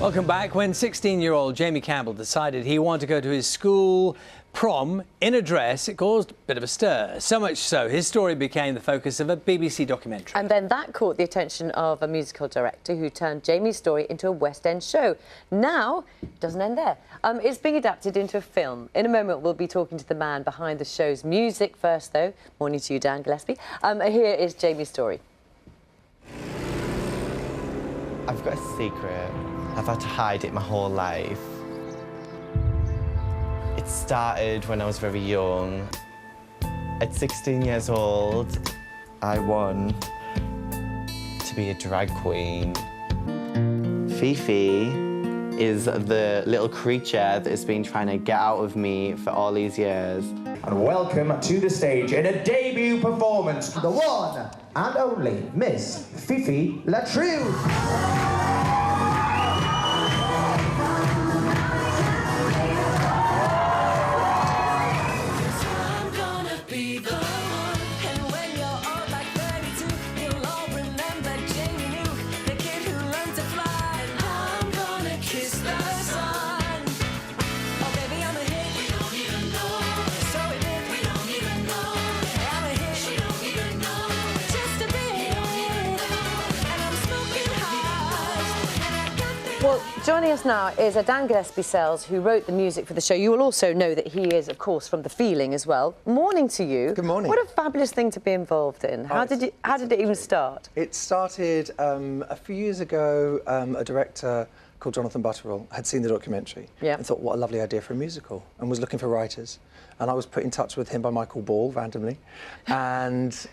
Welcome back. When 16-year-old Jamie Campbell decided he wanted to go to his school prom in a dress, it caused a bit of a stir. So much so, his story became the focus of a BBC documentary. And then that caught the attention of a musical director who turned Jamie's story into a West End show. Now, it doesn't end there. It's being adapted into a film. In a moment, we'll be talking to the man behind the show's music. First, though, morning to you, Dan Gillespie. Here is Jamie's story. I've got a secret. I've had to hide it my whole life. It started when I was very young. At 16 years old, I won to be a drag queen. Fifi is the little creature that has been trying to get out of me for all these years. And welcome to the stage in a debut performance, the one and only Miss Fifi Latrude. Well, joining us now is Dan Gillespie-Sells, who wrote the music for the show. You will also know that he is, of course, from The Feeling as well. Morning to you. Good morning. What a fabulous thing to be involved in. How did it even start? It started a few years ago. A director called Jonathan Butterell had seen the documentary and thought, what a lovely idea for a musical, and was looking for writers. And I was put in touch with him by Michael Ball, randomly. And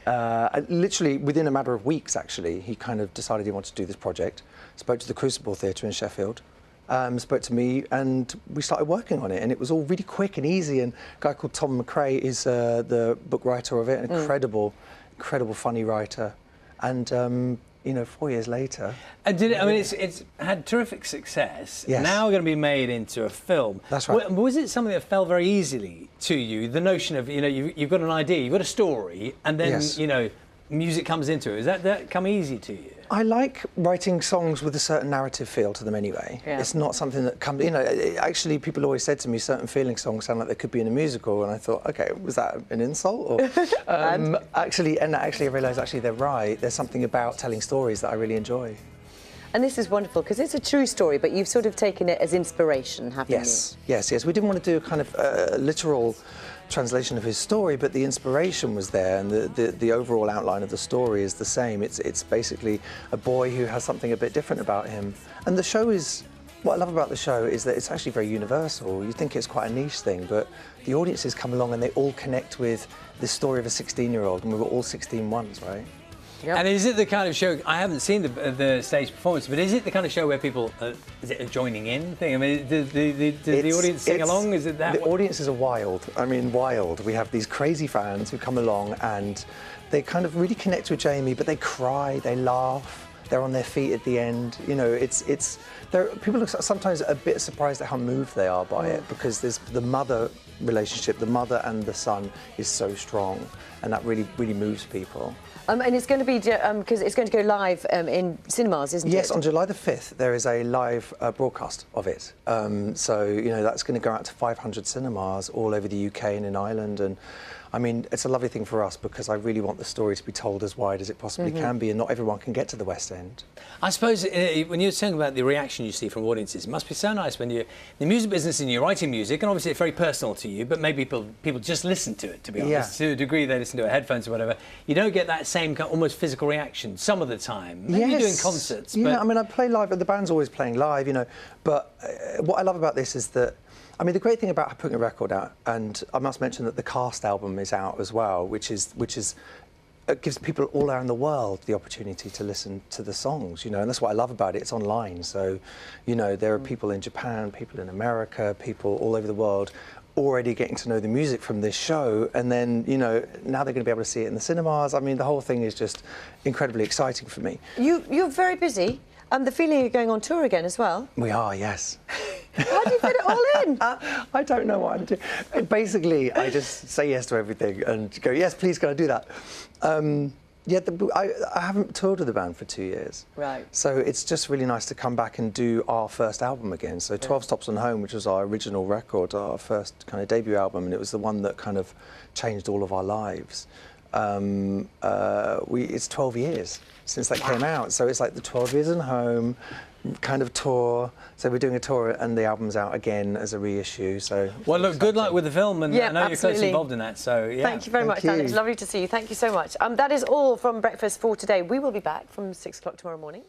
literally, within a matter of weeks, actually, he kind of decided he wanted to do this project. Spoke to the Crucible Theatre in Sheffield, spoke to me, and we started working on it. And it was all really quick and easy. And a guy called Tom McRae is the book writer of it, an incredible, funny writer. And you know, 4 years later. And did it? I mean, it's had terrific success. Yes. Now going to be made into a film. That's right. Was it something that fell very easily to you? The notion of, you know, you've got an idea, you've got a story, and then you know, music comes into it. Is that come easy to you? I like writing songs with a certain narrative feel to them anyway. Yeah. It's not something that comes, you know, actually people always said to me certain feeling songs sound like they could be in a musical, and I thought, okay, was that an insult? Or, actually I realised actually they're right. There's something about telling stories that I really enjoy. And this is wonderful, because it's a true story, but you've sort of taken it as inspiration, haven't you? Yes. We didn't want to do a kind of literal translation of his story, but the inspiration was there, and the overall outline of the story is the same. It's basically a boy who has something a bit different about him. And the show is, what I love about the show is that it's actually very universal. You think it's quite a niche thing, but the audiences come along and they all connect with this story of a 16-year-old, and we were all 16 once, right? Yep. And is it the kind of show, I haven't seen the stage performance, but is it the kind of show where people, is it a joining in thing? I mean, does the audience sing along? Is it that? The audiences are wild. I mean, wild. We have these crazy fans who come along and they kind of really connect with Jamie, but they cry, they laugh, they're on their feet at the end. You know, people are sometimes a bit surprised at how moved they are by it, because there's the mother relationship, the mother and the son is so strong, and that really moves people. And it's going to be, because it's going to go live in cinemas, isn't it? Yes, on July the 5th, there is a live broadcast of it. So, you know, that's going to go out to 500 cinemas all over the UK and in Ireland. And I mean, it's a lovely thing for us, because I really want the story to be told as wide as it possibly can be, and not everyone can get to the West End. I suppose when you're saying about the reaction you see from audiences, it must be so nice when you're in the music business and you're writing music, and obviously it's very personal to you, but maybe people just listen to it, to be honest. To a degree, they listen to it, headphones or whatever. You don't get that same kind of almost physical reaction some of the time. Maybe you're doing concerts. Yeah, but I mean, I play live, the band's always playing live, you know, but what I love about this is that, I mean, the great thing about putting a record out, and I must mention that the Cast album is out as well, which gives people all around the world the opportunity to listen to the songs, you know, and that's what I love about it. It's online, so, you know, there are people in Japan, people in America, people all over the world already getting to know the music from this show, and then, you know, now they're going to be able to see it in the cinemas. I mean, the whole thing is just incredibly exciting for me. You're very busy. The Feeling you're going on tour again as well. We are, yes. How do you fit it all in? I don't know what I'm doing. Basically, I just say yes to everything and go, yes, please, can I do that? Yeah, I haven't toured with the band for 2 years. Right. So it's just really nice to come back and do our first album again. So 12 Stops on Home, which was our original record, our first kind of debut album, and it was the one that kind of changed all of our lives. It's 12 years since that came out. So it's like the 12 years on home kind of tour. So we're doing a tour and the album's out again as a reissue. So well, look, good luck with the film, and yeah, I know you're closely involved in that. So yeah. Thank you very much, Dan. It's lovely to see you. Thank you so much. That is all from Breakfast for today. We will be back from 6 o'clock tomorrow morning.